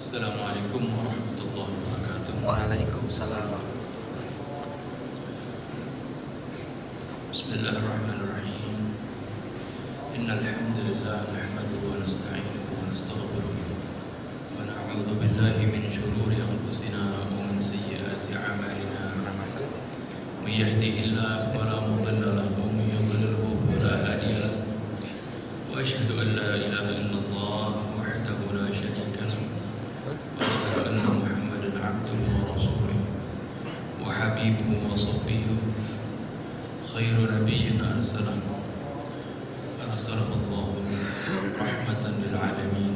Assalamualaikum warahmatullahi wabarakatuh. Waalaikumsalam. Bismillahirrahmanirrahim. Innal hamdalillah nahmaduhu wa nasta'inuhu wa nastaghfiruh wa na'udzu billahi min shururi anfusina wa min sayyiati a'malina. May yahdihillahu fala mudilla lahu wa may yudlilhu fala hadiya lahu. Wa asyhadu an la ilaha illallah wahdahu la syarika lahu. وأشهد أن محمدا عبده ورسوله وحبيبه وصفيه خير نبي أرسله الله رحمة للعالمين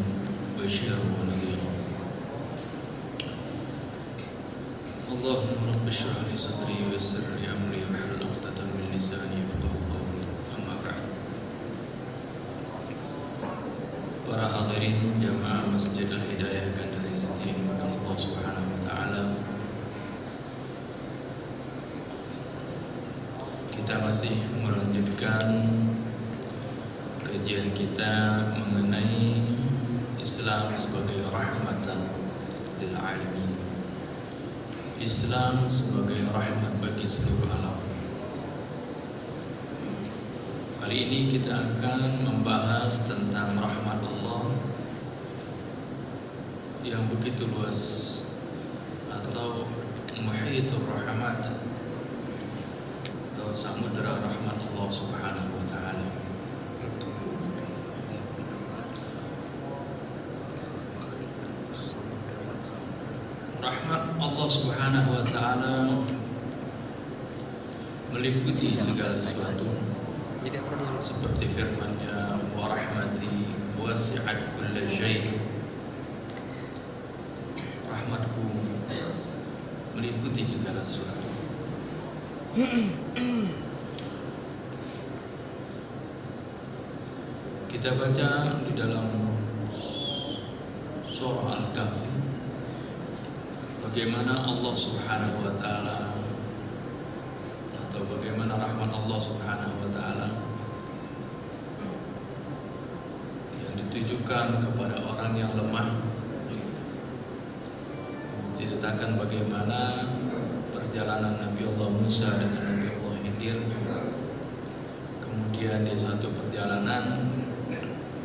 بشيرا ونذيرا. اللهم رب اشرح لي صدري ويسر لي أمري واحلل عقدة من لساني يفقهوا قولي. أما بعد. Para hadirin jamaah Masjid Al-Hidayah Gandari Setia Makan Allah Subhanahu wa Ta'ala, kita masih melanjutkan kajian kita mengenai Islam sebagai rahmatan lil alamin, Islam sebagai rahmat bagi seluruh alam. Kali ini kita akan membahas tentang rahmat Allah yang begitu luas, atau muhitur rahmat, atau samudra rahmat Allah Subhanahu wa Ta'ala. Rahmat Allah Subhanahu wa Ta'ala meliputi segala sesuatu, seperti firman-Nya, wa rahmati wasi'at kulla syai'. Rahmatku meliputi segala sesuatu. Kita baca di dalam surah Al-Kahfi bagaimana Allah Subhanahu wa Ta'ala, atau bagaimana rahmat Allah Subhanahu wa Ta'ala yang ditujukan kepada orang yang lemah. Diceritakan bagaimana perjalanan Nabi Allah Musa dengan Nabi Allah Khidir. Kemudian di satu perjalanan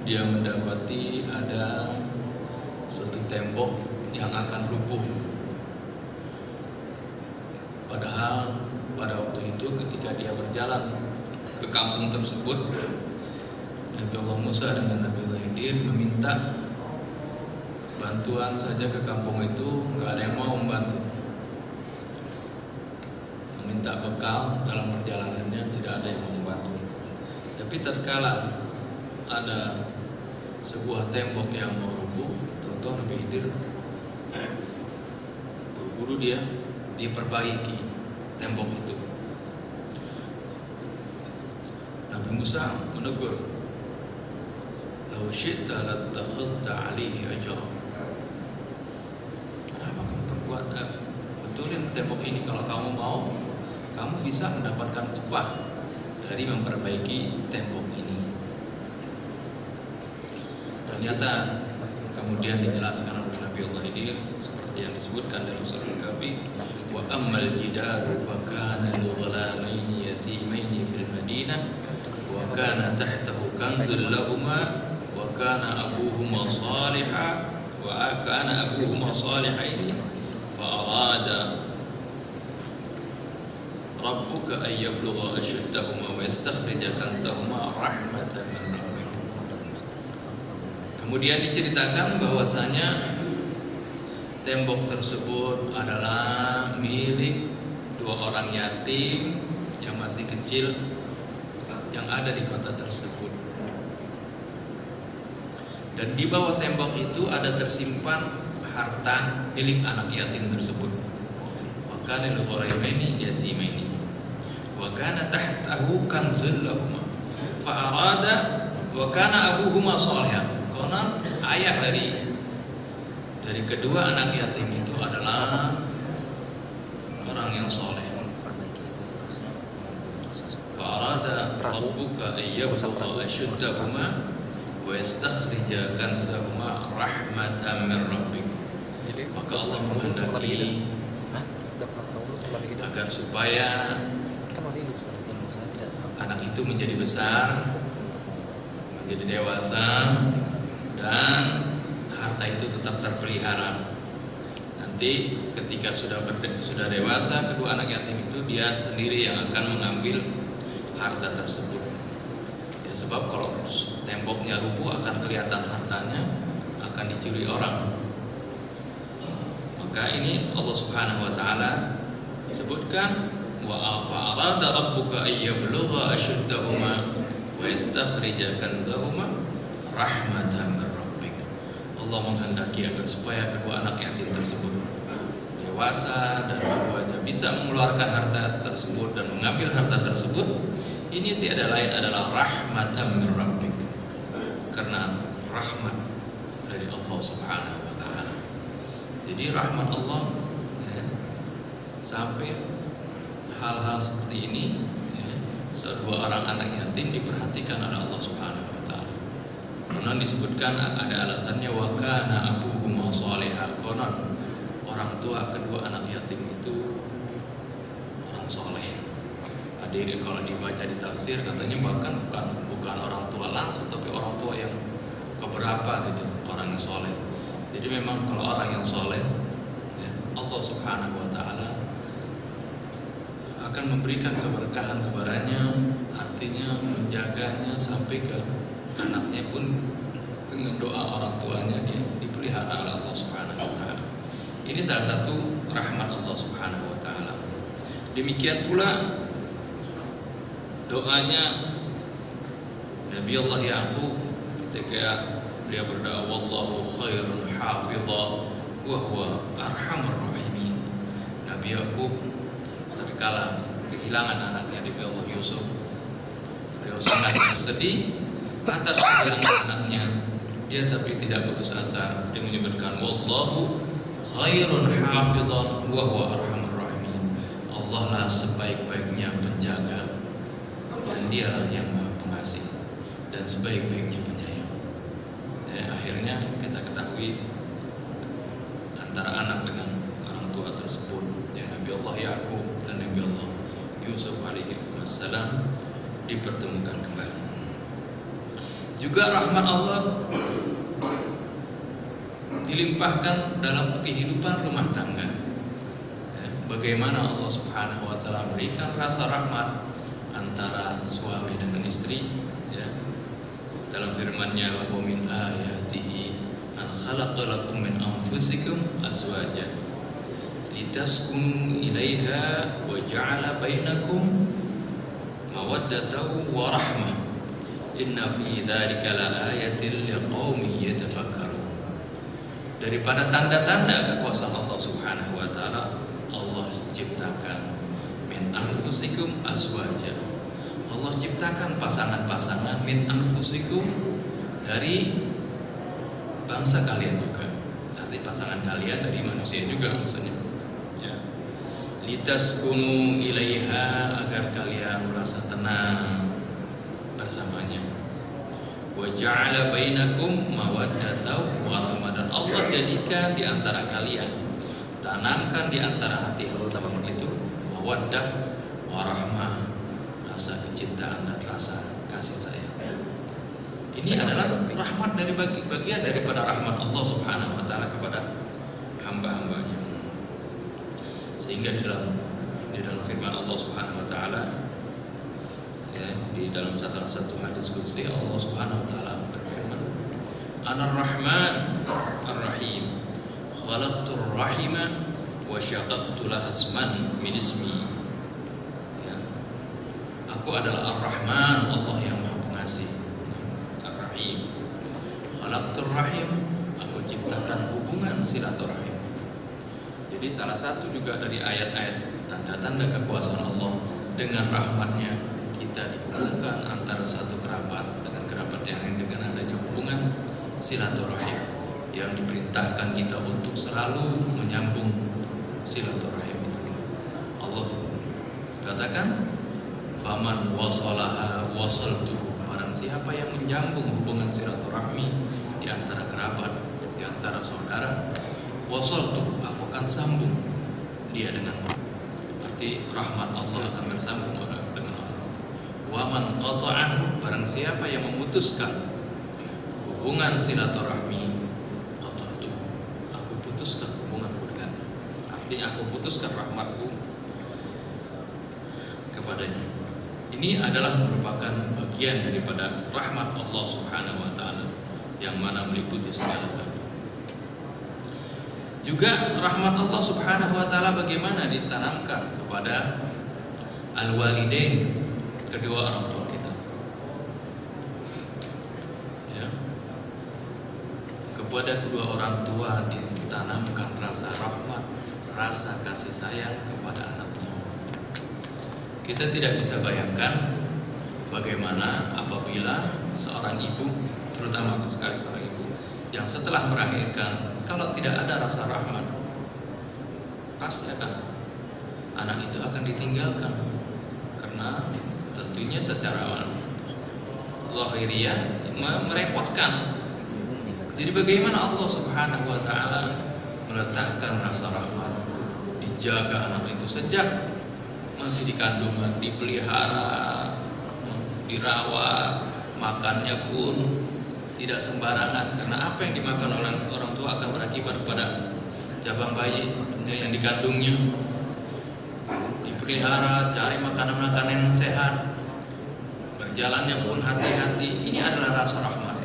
dia mendapati ada suatu tembok yang akan rubuh. Padahal pada waktu itu ketika dia berjalan ke kampung tersebut, Nabi Allah Musa dengan Nabi Allah Khidir meminta bantuan saja ke kampung itu, nggak ada yang mau membantu. Meminta bekal dalam perjalanannya, tidak ada yang mau membantu. Tapi tatkala ada sebuah tembok yang mau rubuh, tahu-tahu Nabi Khidir buru-buru dia diperbaiki tembok itu. Nabi Musa menegur, "Lau syi'ta lattakhadhta 'alaihi ajra." Kenapa kamu berbuat betulin tembok ini? Kalau kamu mau, kamu bisa mendapatkan upah dari memperbaiki tembok ini. Ternyata kemudian dijelaskan oleh Nabi Allah Khidir seperti yang disebutkan dalam surah Al-Kahfi, wa ammal jidaru fakana li ghulamaini yatimaini fil madinah wa kana tahtahu kanzul lahumā wa kana abuhuma shalihan wa kana abuhuma shalihaini fa arada rabbuka an yablugha ashuddahuma wa yastakhrija kanzahuma rahmatan min rabbik. Kemudian diceritakan bahwasanya tembok tersebut adalah milik dua orang yatim yang masih kecil yang ada di kota tersebut. Dan di bawah tembok itu ada tersimpan harta milik anak yatim tersebut. Wa kana lil ghulamaini yatimaini wa kana tahtahu kanzul lahumā fa arada wa kana abuhuma shalihan. Konon ayah dari kedua anak yatim itu adalah orang yang soleh. Fa arada rabbuka an yablugha ashuddahuma wa yastakhrija kanzahuma rahmatan min rabbik. maka Allah menghendaki agar supaya anak itu menjadi besar, menjadi dewasa, dan harta itu tetap terpelihara. Nanti ketika sudah dewasa, kedua anak yatim itu dia sendiri yang akan mengambil harta tersebut. Ya, sebab kalau temboknya rubuh akan kelihatan hartanya, akan dicuri orang. Maka ini Allah Subhanahu wa taala disebutkan wa fa'arada rabbuka ayyablugha ashuddahuma wa yastakhrija kanzahuma rahmatan min rabbik. Allah menghendaki agar supaya kedua anak yatim tersebut dewasa dan keduanya bisa mengeluarkan harta tersebut dan mengambil harta tersebut. Ini tiada lain adalah rahmatan min rabbik, karena rahmat dari Allah Subhanahu wa taala. Jadi rahmat Allah ya, sampai hal-hal seperti ini ya, kedua orang anak yatim diperhatikan oleh Allah Subhanahu wa taala. Konon disebutkan ada alasannya wa kana abuhuma shaliha. Konon orang tua kedua anak yatim itu orang soleh. Ada kalau dibaca di tafsir katanya bahkan bukan orang tua langsung, tapi orang tua yang keberapa gitu, orang yang soleh. Jadi memang kalau orang yang soleh ya, Allah Subhanahu wa taala akan memberikan keberkahan kepadanya, artinya menjaganya sampai ke anaknya pun dengan doa orang tuanya dia dipelihara oleh Allah Subhanahu wa taala. Ini salah satu rahmat Allah Subhanahu wa taala. Demikian pula doanya Nabi Allah Ya'qub ketika beliau berdoa wallahu khairun hafidha wa huwa arhamur rahimin. Nabi Ya'qub tatkala kehilangan anaknya Nabi Allah Yusuf, beliau sangat sedih atas kehilangan anaknya. Dia tapi tidak putus asa. Dia menyebutkan wallahu khairun hafidhan wa huwa arhamur rahimin. Allah lah sebaik-baiknya penjaga dan dialah yang maha pengasih dan sebaik-baiknya penyayang. Akhirnya kita ketahui antara anak dengan orang tua tersebut ya, Nabi Allah Ya'qub dan Nabi Allah Yusuf alaihi wassalam dipertemukan kembali. Juga rahmat Allah dilimpahkan dalam kehidupan rumah tangga ya, bagaimana Allah Subhanahu wa taala berikan rasa rahmat antara suami dengan istri ya, dalam firman-Nya wa min ayatihi an khalaqa lakum min anfusikum azwajan litaskunu ilaiha wa ja'ala bainakum mawaddatan wa rahmah inna fi dzalika laayatin liqaumin yatafakkarun. Daripada tanda-tanda kekuasaan Allah Subhanahu wa taala, Allah ciptakan min anfusikum azwaja. Allah ciptakan pasangan-pasangan min anfusikum dari bangsa kalian juga. Arti pasangan kalian dari manusia juga maksudnya. Ya. Litaskunu ilaiha, agar kalian merasa tenang bersamanya. Wa ja'ala bainakum mawaddatan wa rahmah, dan Allah jadikan di antara kalian, tanamkan di antara hati kalian itu mawaddah wa rahmah, rasa kecintaan dan rasa kasih sayang. Ini adalah rahmat dari bagian daripada rahmat Allah Subhanahu wa taala kepada hamba-hambanya. Sehingga di dalam firman Allah Subhanahu wa taala ya, di dalam salah satu hadis qudsi Allah Subhanahu wa taala berfirman, Anar-Rahman Ar-Rahim, khalaqtur rahima wa syaqaqtu laha isman min ismi. Ya. Aku adalah Ar-Rahman, Allah yang Maha Pengasih. Ar-Rahim. Khalaqtur rahim, aku ciptakan hubungan silaturahim. Jadi salah satu juga dari ayat-ayat tanda-tanda kekuasaan Allah, dengan rahmatnya kita dihubungkan antara satu kerabat dengan kerabat yang lain dengan adanya hubungan silaturahim yang diperintahkan kita untuk selalu menyambung silaturahim itu. Allah katakan, faman wasalaha wasaltuhu, barang siapa yang menyambung hubungan silaturahmi di antara kerabat, di antara saudara, wasaltu, aku akan sambung dia dengan, arti rahmat Allah akan tersambung dengan orang tua. Wa man qata'ahu, barang siapa yang memutuskan hubungan silaturahmi, qata'tu, aku putuskan hubunganku dengannya. Artinya aku putuskan rahmatku kepadanya. Ini adalah merupakan bagian daripada rahmat Allah Subhanahu wa taala yang mana meliputi segala sesuatu. Juga rahmat Allah Subhanahu wa taala bagaimana ditanamkan kepada al-walidain, kedua orang tua kita. Ya. Kepada kedua orang tua ditanamkan rasa rahmat, rasa kasih sayang kepada anaknya. Kita tidak bisa bayangkan bagaimana apabila seorang ibu, terutama sekali seorang ibu yang setelah melahirkan, kalau tidak ada rasa rahmat, pasti anak itu akan ditinggalkan, karena tentunya secara lahiriah merepotkan. Jadi bagaimana Allah Subhanahu wa taala meletakkan rasa rahmat, dijaga anak itu sejak masih di kandungan, dipelihara, dirawat, makannya pun tidak sembarangan, karena apa yang dimakan oleh orang tua akan berakibat pada cabang bayi yang dikandungnya. Dipelihara, cari makanan-makanan yang sehat, berjalannya pun hati-hati. Ini adalah rasa rahmat.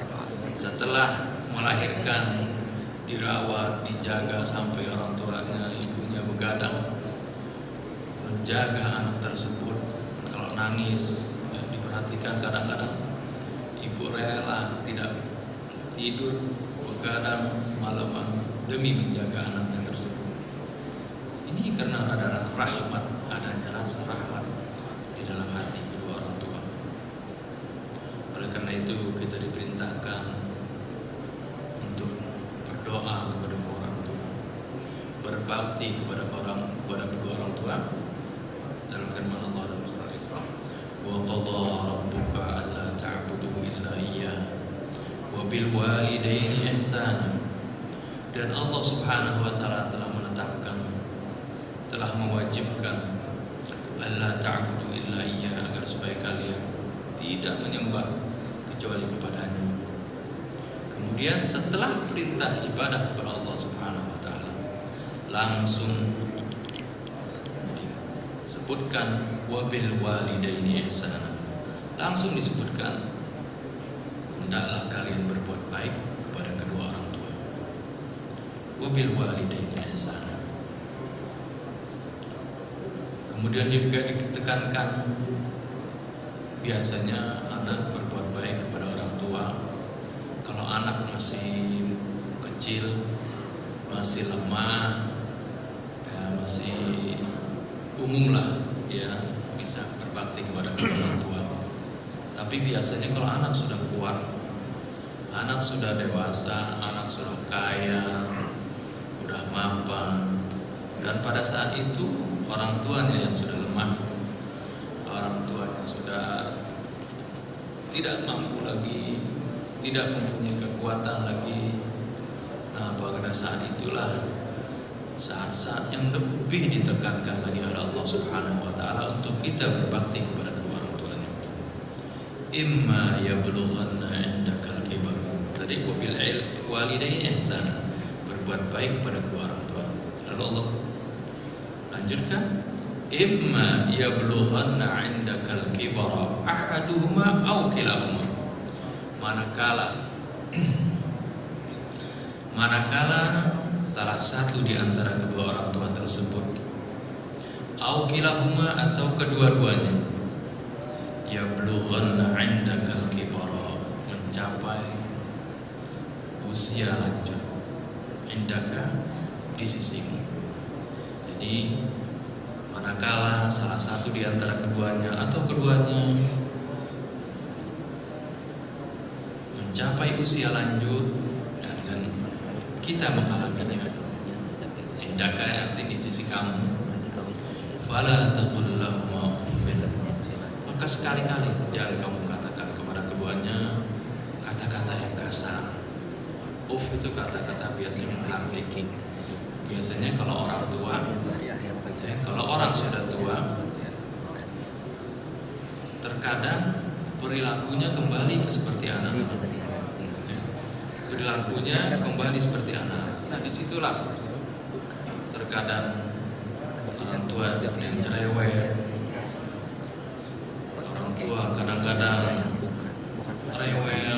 Setelah melahirkan, dirawat, dijaga sampai orang tuanya, ibunya begadang, menjaga anak tersebut. Kalau nangis, ya, diperhatikan. Kadang-kadang ibu rela tidak tidur, begadang semalaman demi menjaga anaknya tersebut. Ini karena ada rahmat, adanya rasa rahmat di dalam hati kedua orang tua. Oleh karena itu kita diperintahkan untuk berdoa kepada orang tua, berbakti kepada kedua orang tua dalam firman Allah dalam surah Al-Isra, wa qadha rabbuka alla ta'budu illa iyyah wa bil walidaini ihsana. Dan Allah Subhanahu wa taala telah menetapkan, telah mewajibkan alla ta'budu illa iyyah, agar supaya kalian tidak menyembah kecuali kepadanya. Kemudian setelah perintah ibadah kepada Allah Subhanahu wa taala, langsung disebutkan wabil walidaini ihsana. Langsung disebutkan hendaklah kalian berbuat baik kepada kedua orang tua. Wabil walidaini ihsana. Kemudian juga ditekankan biasanya anak berbuat baik kepada orang tua kalau anak masih kecil, masih lemah, ya, masih umum lah dia bisa berbakti kepada kedua orang tua. Tapi biasanya kalau anak sudah kuat, anak sudah dewasa, anak sudah kaya, udah mapan, dan pada saat itu orang tuanya yang sudah lemah, orang tuanya sudah tidak mampu lagi, tidak mempunyai kekuatan lagi. Nah, pada saat itulah saat-saat yang lebih ditekankan lagi oleh Allah Subhanahu wa taala untuk kita berbakti kepada kedua orang tuanya. Imma yablughanna 'indakal kibar. Tadi wabil walidaini ihsana, berbuat baik kepada kedua orang tua. Lalu Allah lanjutkan, imma yablughanna 'indakal kibara ahaduhuma aw kilahuma. Manakala salah satu di antara kedua orang tua tersebut, au kilahuma, atau kedua-duanya, yablughanna 'indakal kibara, mencapai usia lanjut, indaka, di sisimu. Jadi manakala salah satu di antara keduanya atau keduanya mencapai usia lanjut dan kita mengalaminya, indaka arti di sisi kamu, fala taqul lahuma uffin, maka sekali-kali jangan kamu katakan kepada keduanya kata-kata yang kasar. Uff itu kata-kata biasanya menghardik, biasanya kalau orang tua, kalau orang sudah tua, terkadang perilakunya kembali seperti anak-anak. Perilakunya kembali seperti anak. Nah, disitulah terkadang orang tua ada yang cerewet. Orang tua kadang-kadang rewel,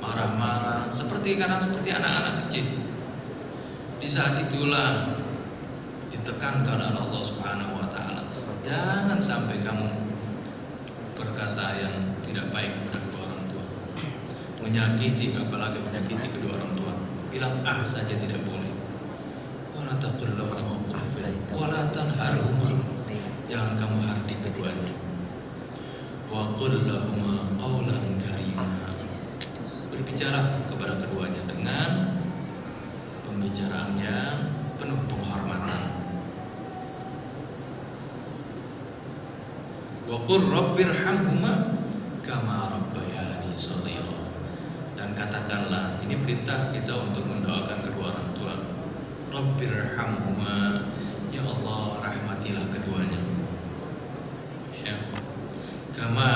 marah-marah, seperti anak-anak kecil. Di saat itulah ditekankan oleh Allah Subhanahu wa taala, jangan sampai kamu berkata yang tidak baik kepada kedua orang tua. Menyakiti, apalagi menyakiti kedua orang tua. Bilang saja tidak boleh. Wala taqul lahum uffin wala tanharhuma. Jangan kamu hardik keduanya. Wa qul lahum qawlan karima. Berbicara kepada keduanya dengan pembicaraan yang penuh penghormatan. Wa qur rabbirhamhuma kama rabbayani shaghira. Dan katakanlah, ini perintah kita untuk mendoakan kedua orang tua. Rabbirhamhuma, ya Allah rahmatilah keduanya. Ya. Kama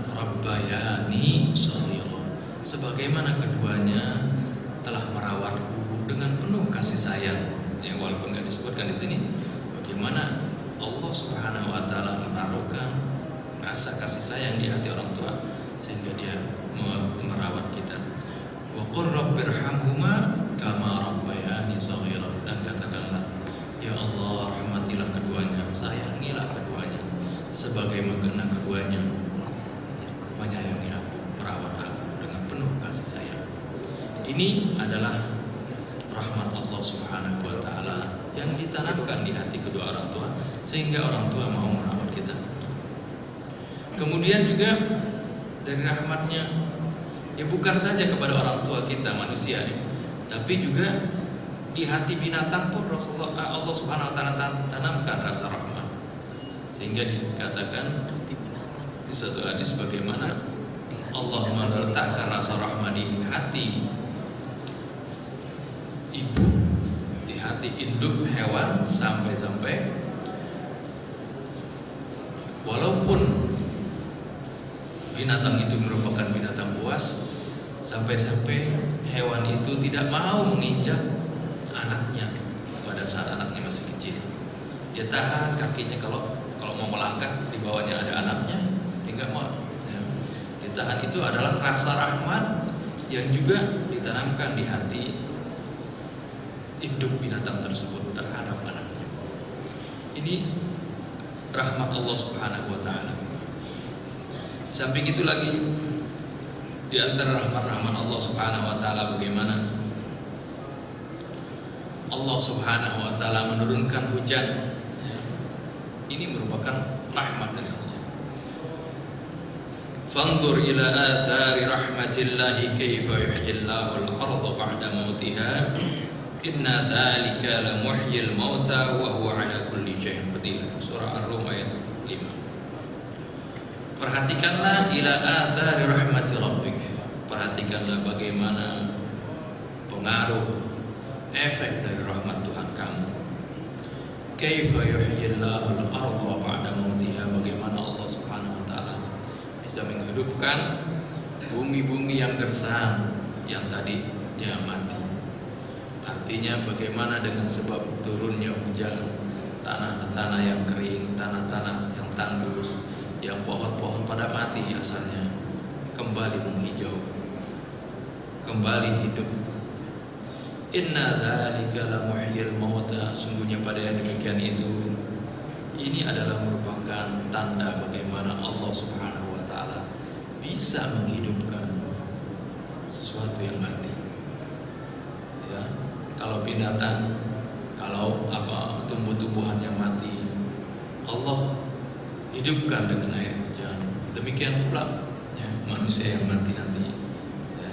rabbayani shaghira. Sebagaimana keduanya telah merawatku dengan penuh kasih sayang. Ya, walaupun nggak disebutkan di sini, bagaimana Allah Subhanahu wa taala menaruhkan rasa kasih sayang di hati orang tua sehingga dia merawat kita. Wa qur rabbirhamhuma kama rabbayani shaghira. Dan katakanlah, ya Allah rahmatilah keduanya, sayangilah keduanya sebagaimana keduanya menyayangi aku, merawat aku dengan penuh kasih sayang. Ini adalah rahmat Allah Subhanahu wa taala yang ditanamkan di hati kedua orang tua sehingga orang tua mau merawat kita. Kemudian juga dari rahmatnya, ya bukan saja kepada orang tua kita manusia, ya, tapi juga di hati binatang pun Allah Subhanahu wa taala tanamkan rasa rahmat. Sehingga dikatakan di satu hadis bagaimana Allah meletakkan rasa rahmat di hati ibu, di hati induk hewan, sampai-sampai walaupun binatang itu merupakan binatang buas, sampai-sampai hewan itu tidak mau menginjak anaknya pada saat anaknya masih kecil. Dia tahan kakinya, kalau mau melangkah di bawahnya ada anaknya, dia nggak mau. Ya. Ditahan. Itu adalah rasa rahmat yang juga ditanamkan di hati induk binatang tersebut terhadap anaknya. Ini rahmat Allah Subhanahu wa taala. Samping itu lagi, di antara rahmat-rahmat Allah Subhanahu wa taala bagaimana Allah Subhanahu wa taala menurunkan hujan. Ini merupakan rahmat dari Allah. Fanzur ila athari rahmatillahi kaifa yuhyillahu al-ardha ba'da mautiha inna dzalika la muhyil mauta wa huwa ala kulli syai'in qadir. Surah Ar-Rum ayat 5. Perhatikanlah ila athari rahmati rabbik. Perhatikanlah bagaimana pengaruh efek dari rahmat Tuhan kamu. Kaifa yuhyillahu al-ardha ba'da mautiha. Bagaimana Allah Subhanahu wa taala bisa menghidupkan bumi-bumi yang gersang yang tadinya mati. Artinya bagaimana dengan sebab turunnya hujan, tanah-tanah yang kering, tanah-tanah yang tandus, yang pohon-pohon pada mati asalnya kembali menghijau, kembali hidup. Inna dzalika la muhyil mauta. Sungguhnya pada yang demikian itu, ini adalah merupakan tanda bagaimana Allah Subhanahu wa taala bisa menghidupkan sesuatu yang mati. Ya, kalau binatang, kalau tumbuh-tumbuhan yang mati, Allah hidupkan dengan air hujan. Demikian pula ya, manusia yang mati nanti ya,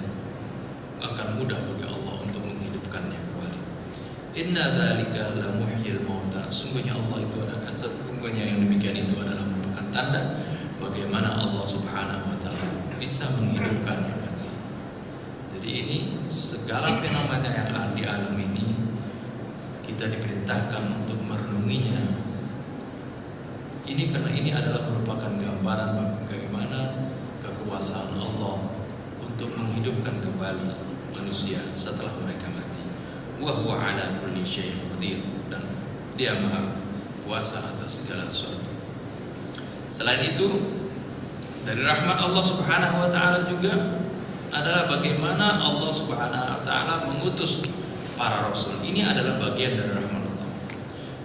akan mudah bagi Allah untuk menghidupkannya kembali. Inna dzalika la muhyil mauta. Sungguhnya Allah itu adalah, sungguhnya yang demikian itu adalah merupakan tanda bagaimana Allah Subhanahu wa taala bisa menghidupkan yang mati. Jadi ini segala fenomena yang ada di alam ini kita kita diperintahkan untuk merenunginya. Ini karena ini adalah merupakan gambaran bagaimana kekuasaan Allah untuk menghidupkan kembali manusia setelah mereka mati. Wa huwa ala kulli syai'in qadir, dan Dia Maha kuasa atas segala sesuatu. Selain itu, dari rahmat Allah Subhanahu wa taala juga adalah bagaimana Allah Subhanahu wa taala mengutus para rasul. Ini adalah bagian dari rahmat Allah.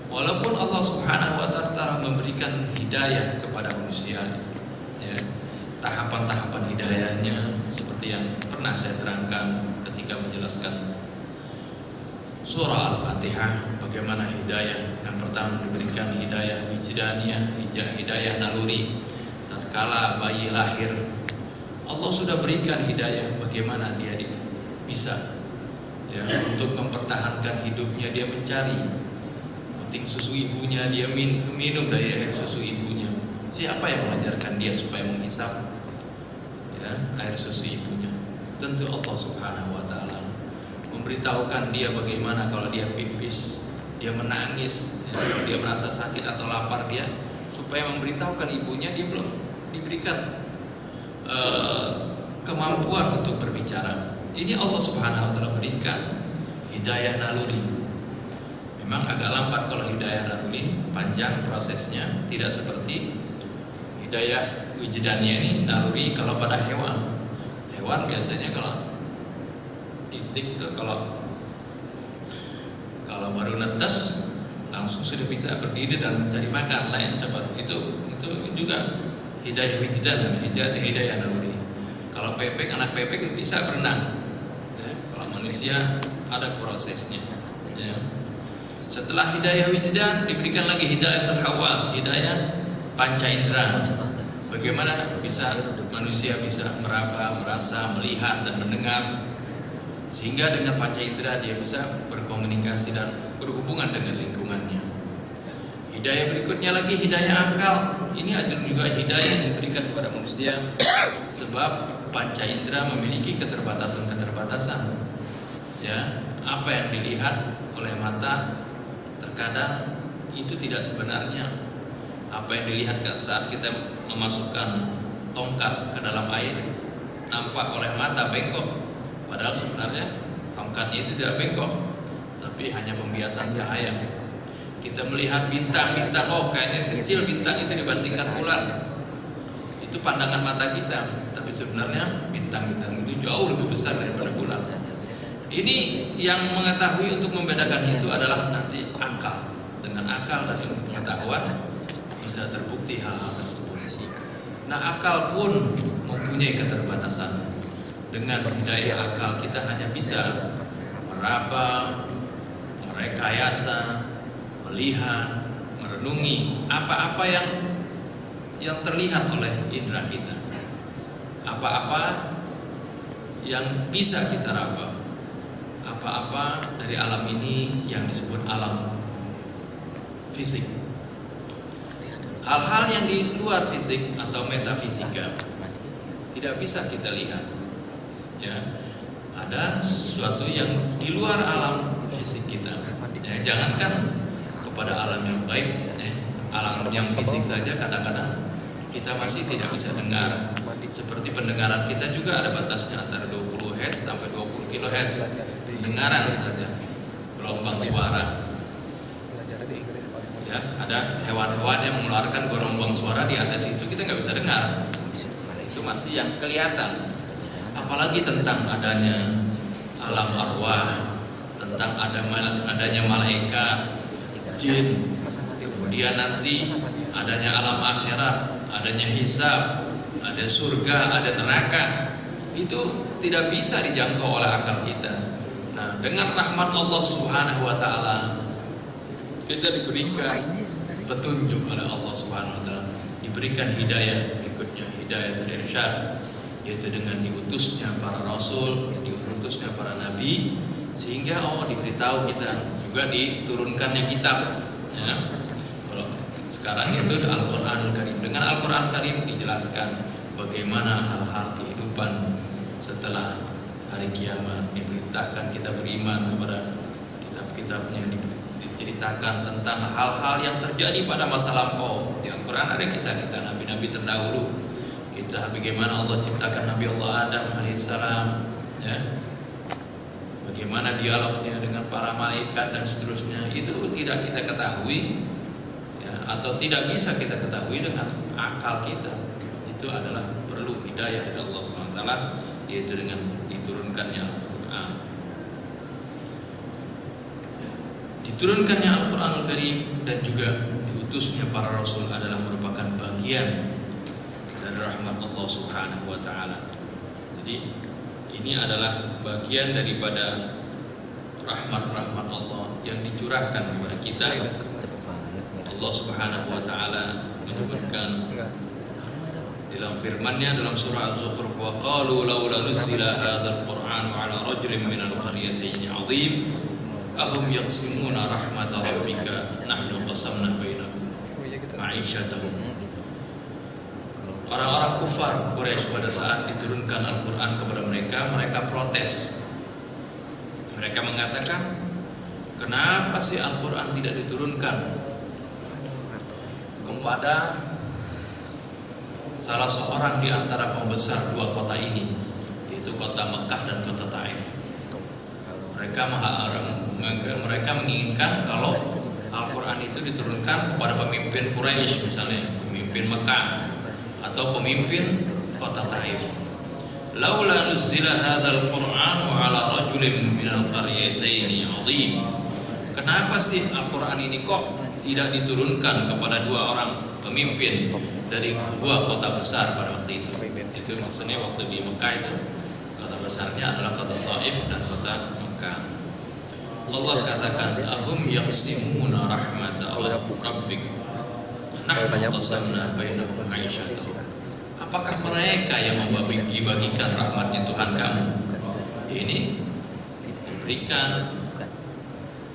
Walaupun Allah Subhanahu wa taala telah memberikan hidayah kepada manusia, ya, tahapan-tahapan hidayahnya seperti yang pernah saya terangkan ketika menjelaskan surah Al-Fatihah, bagaimana hidayah yang pertama diberikan hidayah wijdaniyah, hidayah naluri. Tatkala bayi lahir, Allah sudah berikan hidayah bagaimana dia bisa, ya, untuk mempertahankan hidupnya. Dia mencari puting susu ibunya, dia minum dari air susu ibunya. Siapa yang mengajarkan dia supaya menghisap, ya, air susu ibunya? Tentu Allah Subhanahu wa taala. Memberitahukan dia bagaimana kalau dia pipis, dia menangis, ya, dia merasa sakit atau lapar, dia supaya memberitahukan ibunya. Dia belum diberikan kemampuan untuk berbicara. Ini Allah Subhanahu wa taala berikan hidayah naluri. Memang agak lambat kalau hidayah naluri, panjang prosesnya, tidak seperti hidayah wijdaniyah ini naluri kalau pada hewan. Hewan biasanya kalau titik tuh kalau baru netes langsung sudah bisa berdiri dan mencari makan lain cepat. Itu juga hidayah wijdan, hidayah naluri. Kalau anak pepek bisa berenang, ya. Kalau manusia ada prosesnya, ya. Setelah hidayah wijdan diberikan lagi hidayatul hawas, hidayah panca indera. Bagaimana manusia bisa meraba, merasa, melihat dan mendengar, sehingga dengan panca indera dia bisa berkomunikasi dan berhubungan dengan lingkungannya. Hidayah berikutnya lagi hidayah akal. Ini adalah juga hidayah yang diberikan kepada manusia, sebab panca indera memiliki keterbatasan. Ya, apa yang dilihat oleh mata terkadang itu tidak sebenarnya. Apa yang dilihat saat kita memasukkan tongkat ke dalam air nampak oleh mata bengkok, padahal sebenarnya tongkatnya itu tidak bengkok, tapi hanya pembiasan cahaya. Kita melihat bintang-bintang, oh kayaknya kecil bintang itu dibandingkan bulan. Itu pandangan mata kita, tapi sebenarnya bintang-bintang itu jauh lebih besar daripada bulan. Ini yang mengetahui untuk membedakan itu adalah nanti akal. Dengan akal dan pengetahuan bisa terbukti hal-hal tersebut. Nah, akal pun mempunyai keterbatasan. Dengan hidayah akal kita hanya bisa meraba, merekayasa, melihat, merenungi apa-apa yang terlihat oleh indera kita, apa-apa yang bisa kita raba, apa-apa dari alam ini yang disebut alam fisik. Hal-hal yang di luar fisik atau metafisika tidak bisa kita lihat. Ya, ada sesuatu yang di luar alam fisik kita. Ya, jangankan kepada alam yang gaib, alam yang fisik saja kadang-kadang kita masih tidak bisa dengar. Seperti pendengaran kita juga ada batasnya antara 20 Hz sampai 20 kHz. Pendengaran saja, gelombang suara. Ya, ada hewan-hewan yang mengeluarkan gelombang suara di atas itu kita nggak bisa dengar. Itu masih yang kelihatan. Apalagi tentang adanya alam arwah, tentang adanya malaikat, jin, kemudian nanti adanya alam akhirat, adanya hisab, ada surga, ada neraka. Itu tidak bisa dijangkau oleh akal kita. Nah, dengan rahmat Allah Subhanahu wa taala kita diberikan petunjuk oleh Allah Subhanahu wa taala, diberikan hidayah berikutnya, hidayatul irsyad, yaitu dengan diutusnya para rasul, diutusnya para nabi, sehingga Allah diberitahu kita, juga diturunkannya kitab, ya. Kalau sekarang itu Al-Qur'anul Karim. Dengan Al-Qur'an Karim dijelaskan bagaimana hal-hal kehidupan setelah hari kiamat. Diperintahkan kita beriman kepada kitab-kitabnya, diceritakan tentang hal-hal yang terjadi pada masa lampau. Di Al-Quran ada kisah-kisah nabi-nabi terdahulu. Kita bagaimana Allah ciptakan Nabi Allah Adam alaihissalam, ya, bagaimana dialognya dengan para malaikat dan seterusnya. Itu tidak kita ketahui, ya, atau tidak bisa kita ketahui dengan akal kita. Itu adalah perlu hidayah dari Allah SWT, yaitu dengan diturunkannya Al-Quran. Diturunkannya Al-Quran Al-Karim dan juga diutusnya para Rasul adalah merupakan bagian dari rahmat Allah Subhanahu wa Ta'ala. Jadi ini adalah bagian daripada rahmat-rahmat Allah yang dicurahkan kepada kita. Allah Subhanahu wa Ta'ala menyebutkan dalam firman-Nya dalam surah Az-Zukhruf, wa qalu laula nuzila hadzal qur'anu ala rajulin minal qaryatayn 'azim ahum yaqsimuna rahmat rabbika nahnu qasamna bainahum ma'isyatahum. Orang-orang kufar Quraisy pada saat diturunkan Al-Quran kepada mereka, mereka protes. Mereka mengatakan, kenapa sih Al-Quran tidak diturunkan kepada salah seorang di antara pembesar dua kota ini, yaitu kota Mekah dan kota Taif. Mereka menginginkan kalau Al-Quran itu diturunkan kepada pemimpin Quraisy, misalnya pemimpin Mekah atau pemimpin kota Taif. Laula nuzila hadzal Qur'anu ala rajulin minal qaryatayn 'azim. Kenapa sih Al-Quran ini kok tidak diturunkan kepada dua orang pemimpin dari dua kota besar pada waktu itu? Itu maksudnya waktu di Mekah itu kota besarnya adalah kota Taif dan kota Mekah. Allah katakan, ahum yaqsimuna rahmat rabbik nahnu qasamna bainahum ma'isyatahum. Apakah mereka yang membagi-bagikan rahmatnya Tuhan kamu? Ini memberikan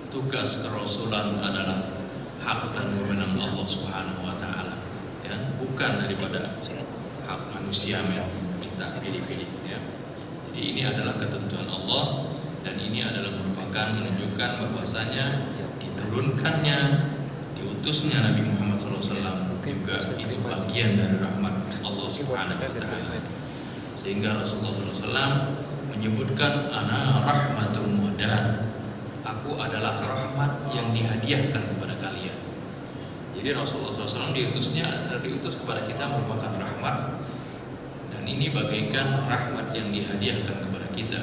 tugas kerasulan adalah hak dan wewenang Allah Subhanahu wa Ta'ala, ya, bukan daripada hak manusia yang minta pilih-pilih, ya. Jadi ini adalah ketentuan Allah, dan ini adalah merupakan menunjukkan bahwasanya diturunkannya, diutusnya Nabi Muhammad SAW juga itu bagian dari rahmat Allah Subhanahu wa Ta'ala. Sehingga Rasulullah SAW menyebutkan, ana rahmatul muhdan, aku adalah rahmat yang dihadiahkan kepada kalian. Jadi Rasulullah SAW diutus kepada kita merupakan rahmat, dan ini bagaikan rahmat yang dihadiahkan kepada kita.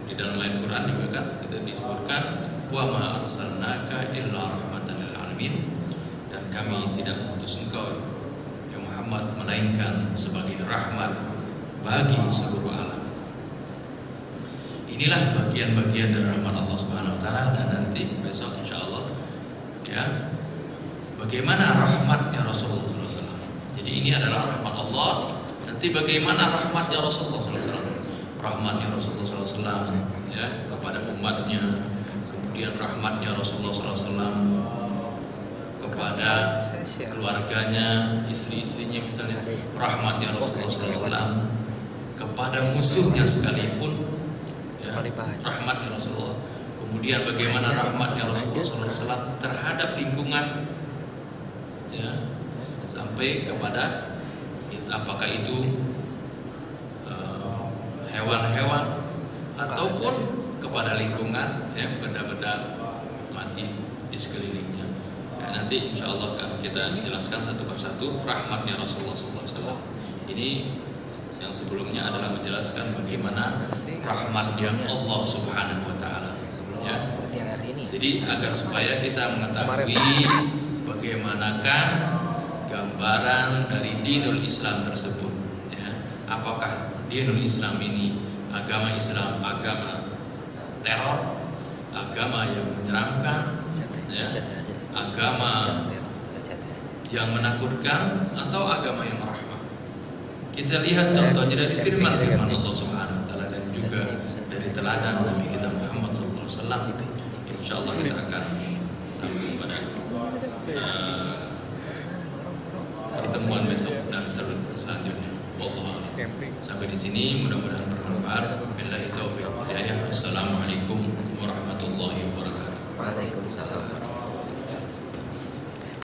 Di dalam ayat Quran juga kan kita disebutkan, wa ma arsalnaka illa rahmatan lil alamin, dan kami tidak mengutus engkau ya Muhammad melainkan sebagai rahmat bagi seluruh alam. Inilah bagian-bagian dari rahmat Allah Subhanahu wa Ta'ala. Dan nanti besok insyaallah, ya, bagaimana rahmatnya Rasulullah SAW. Jadi ini adalah rahmat Allah. Nanti bagaimana rahmatnya Rasulullah SAW. Rahmatnya Rasulullah SAW, ya, kepada umatnya. Kemudian rahmatnya Rasulullah SAW kepada keluarganya, istri-istrinya misalnya. Rahmatnya Rasulullah SAW kepada musuhnya sekalipun, ya, rahmatnya Rasulullah. Kemudian bagaimana rahmatnya Rasulullah SAW terhadap lingkungan, ya, sampai kepada apakah itu hewan-hewan ataupun kepada lingkungan, ya, benda-benda mati di sekelilingnya. Ya, nanti insya Allah akan kita jelaskan satu persatu rahmatnya Rasulullah SAW. Ini yang sebelumnya adalah menjelaskan bagaimana rahmatnya Allah Subhanahu wa Ta'ala, ya. Jadi agar supaya kita mengetahui bagaimanakah gambaran dari dinul Islam tersebut, ya. Apakah dinul Islam ini agama Islam, agama teror, agama yang menyeramkan, ya, agama yang menakutkan, atau agama yang rahmah? Kita lihat contohnya dari firman-firman Allah Subhanahu wa Ta'ala dan juga dari teladan Nabi kita Muhammad SAW. Insya Allah kita akan sampai pada pertemuan besok dan selanjutnya. Wallahu a'lam. Sampai di sini mudah-mudahan bermanfaat. Billahi taufiq wal hidayah. Assalamualaikum warahmatullahi wabarakatuh. Waalaikumsalam.